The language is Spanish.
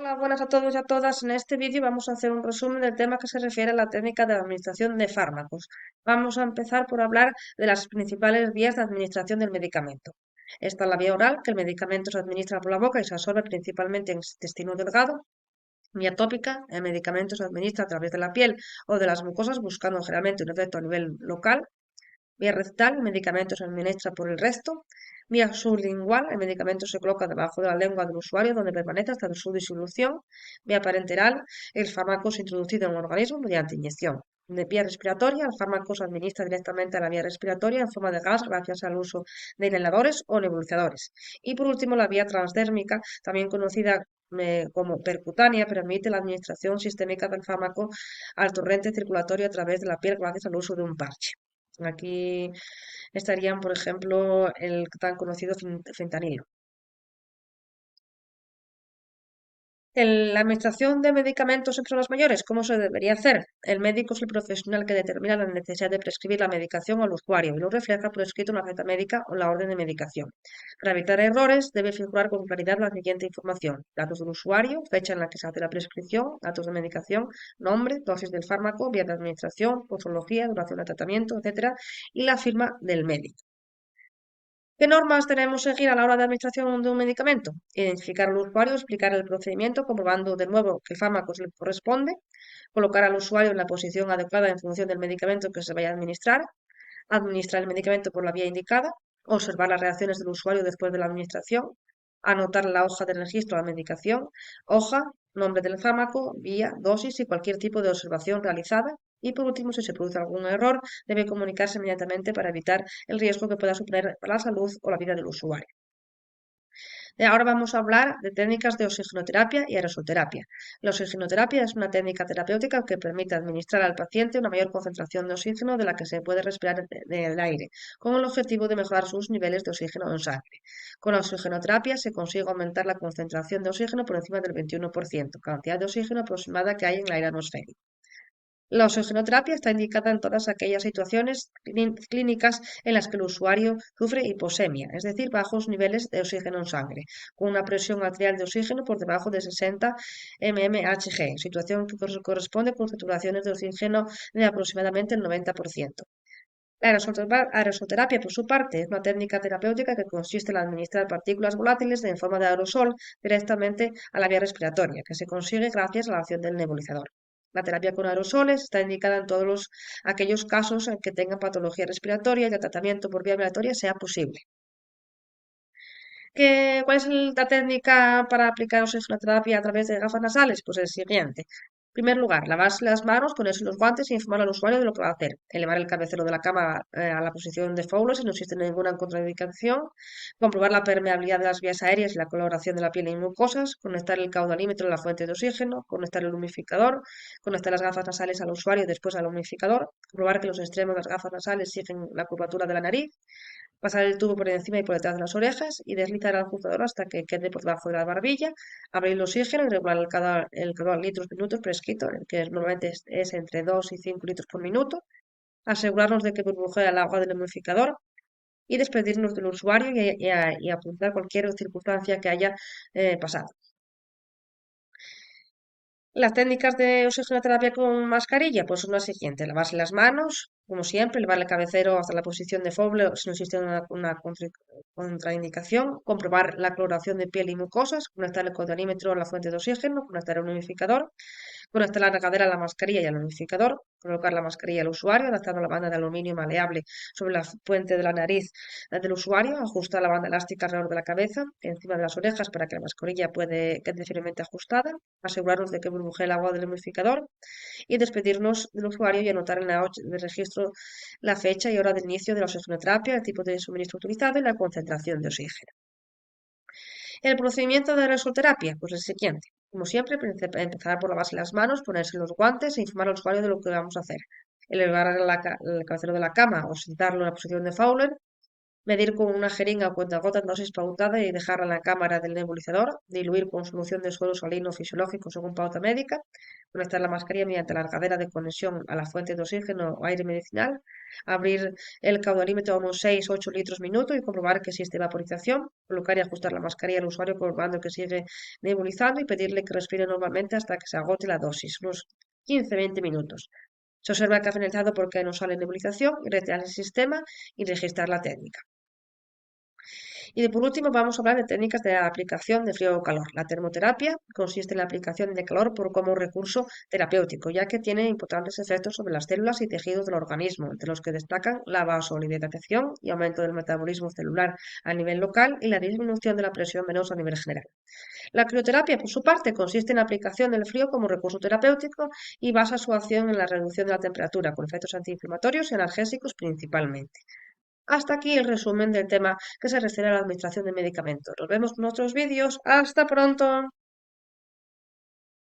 Hola, buenas a todos y a todas. En este vídeo vamos a hacer un resumen del tema que se refiere a la técnica de administración de fármacos. Vamos a empezar por hablar de las principales vías de administración del medicamento. Está la vía oral, que el medicamento se administra por la boca y se absorbe principalmente en el intestino delgado. Vía tópica, el medicamento se administra a través de la piel o de las mucosas, buscando generalmente un efecto a nivel local. Vía rectal, el medicamento se administra por el resto. Vía sublingual, el medicamento se coloca debajo de la lengua del usuario donde permanece hasta su disolución. Vía parenteral, el fármaco es introducido en el organismo mediante inyección. De vía respiratoria, el fármaco se administra directamente a la vía respiratoria en forma de gas gracias al uso de inhaladores o nebulizadores. Y por último, la vía transdérmica, también conocida como percutánea, permite la administración sistémica del fármaco al torrente circulatorio a través de la piel gracias al uso de un parche. Aquí estarían, por ejemplo, el tan conocido fentanilo. En la administración de medicamentos en personas mayores, ¿cómo se debería hacer? El médico es el profesional que determina la necesidad de prescribir la medicación al usuario y lo refleja por escrito en la receta médica o la orden de medicación. Para evitar errores, debe figurar con claridad la siguiente información: datos del usuario, fecha en la que se hace la prescripción, datos de medicación, nombre, dosis del fármaco, vía de administración, posología, duración de tratamiento, etcétera, y la firma del médico. ¿Qué normas debemos seguir a la hora de administración de un medicamento? Identificar al usuario, explicar el procedimiento, comprobando de nuevo qué fármaco se le corresponde, colocar al usuario en la posición adecuada en función del medicamento que se vaya a administrar, administrar el medicamento por la vía indicada, observar las reacciones del usuario después de la administración, anotar la hoja de registro de la medicación, hoja, nombre del fármaco, vía, dosis y cualquier tipo de observación realizada. Y por último, si se produce algún error, debe comunicarse inmediatamente para evitar el riesgo que pueda suponer para la salud o la vida del usuario. Ahora vamos a hablar de técnicas de oxigenoterapia y aerosolterapia. La oxigenoterapia es una técnica terapéutica que permite administrar al paciente una mayor concentración de oxígeno de la que se puede respirar del aire, con el objetivo de mejorar sus niveles de oxígeno en sangre. Con la oxigenoterapia se consigue aumentar la concentración de oxígeno por encima del 21%, cantidad de oxígeno aproximada que hay en el aire atmosférico. La oxigenoterapia está indicada en todas aquellas situaciones clínicas en las que el usuario sufre hiposemia, es decir, bajos niveles de oxígeno en sangre, con una presión arterial de oxígeno por debajo de 60 mmHg, situación que corresponde con saturaciones de oxígeno de aproximadamente el 90%. La aerosoterapia, por su parte, es una técnica terapéutica que consiste en administrar partículas volátiles en forma de aerosol directamente a la vía respiratoria, que se consigue gracias a la acción del nebulizador. La terapia con aerosoles está indicada en todos aquellos casos en que tengan patología respiratoria y el tratamiento por vía respiratoria sea posible. ¿Cuál es la técnica para aplicar oxigenoterapia a través de gafas nasales? Pues el siguiente. En primer lugar, lavarse las manos, ponerse los guantes e informar al usuario de lo que va a hacer. Elevar el cabecero de la cama a la posición de Fowler si no existe ninguna contraindicación. Comprobar la permeabilidad de las vías aéreas y la coloración de la piel y mucosas. Conectar el caudalímetro a la fuente de oxígeno. Conectar el humidificador. Conectar las gafas nasales al usuario y después al humidificador. Comprobar que los extremos de las gafas nasales siguen la curvatura de la nariz. Pasar el tubo por encima y por detrás de las orejas y deslizar el ajustador hasta que quede por debajo de la barbilla. Abrir el oxígeno y regular el cada litros por minuto prescrito, que normalmente es entre 2 y 5 litros por minuto. Asegurarnos de que burbujea el agua del humidificador y despedirnos del usuario y apuntar cualquier circunstancia que haya pasado. Las técnicas de oxigenoterapia con mascarilla, pues son las siguientes: lavarse las manos, como siempre, elevar el cabecero hasta la posición de Fowler si no existe una contraindicación, comprobar la coloración de piel y mucosas, conectar el codonímetro a la fuente de oxígeno, conectar el humidificador, conectar la regadera a la mascarilla y al humidificador, colocar la mascarilla al usuario, adaptando la banda de aluminio maleable sobre la fuente de la nariz del usuario, ajustar la banda elástica alrededor de la cabeza, encima de las orejas para que la mascarilla quede firmemente ajustada, asegurarnos de que burbujee el agua del humidificador y despedirnos del usuario y anotar en la hoja de registro la fecha y hora de inicio de la oxigenoterapia, el tipo de suministro utilizado y la concentración de oxígeno. El procedimiento de resoterapia, pues es el siguiente. Como siempre, empezar por lavarse las manos, ponerse los guantes e informar al usuario de lo que vamos a hacer. Elevar el cabecero de la cama o sentarlo en la posición de Fowler. Medir con una jeringa o cuentagotas dosis pautada y dejarla en la cámara del nebulizador. Diluir con solución de suero salino fisiológico según pauta médica. Conectar la mascarilla mediante la largadera de conexión a la fuente de oxígeno o aire medicinal. Abrir el caudalímetro a unos 6-8 litros minuto y comprobar que existe vaporización. Colocar y ajustar la mascarilla al usuario comprobando que sigue nebulizando y pedirle que respire normalmente hasta que se agote la dosis, unos 15-20 minutos. Se observa que ha finalizado porque no sale nebulización y retirar el sistema y registrar la técnica. Y por último vamos a hablar de técnicas de aplicación de frío o calor. La termoterapia consiste en la aplicación de calor como recurso terapéutico, ya que tiene importantes efectos sobre las células y tejidos del organismo, entre los que destacan la vasodilatación y aumento del metabolismo celular a nivel local y la disminución de la presión venosa a nivel general. La crioterapia, por su parte, consiste en la aplicación del frío como recurso terapéutico y basa su acción en la reducción de la temperatura, con efectos antiinflamatorios y analgésicos principalmente. Hasta aquí el resumen del tema que se refiere a la administración de medicamentos. Nos vemos en otros vídeos. ¡Hasta pronto!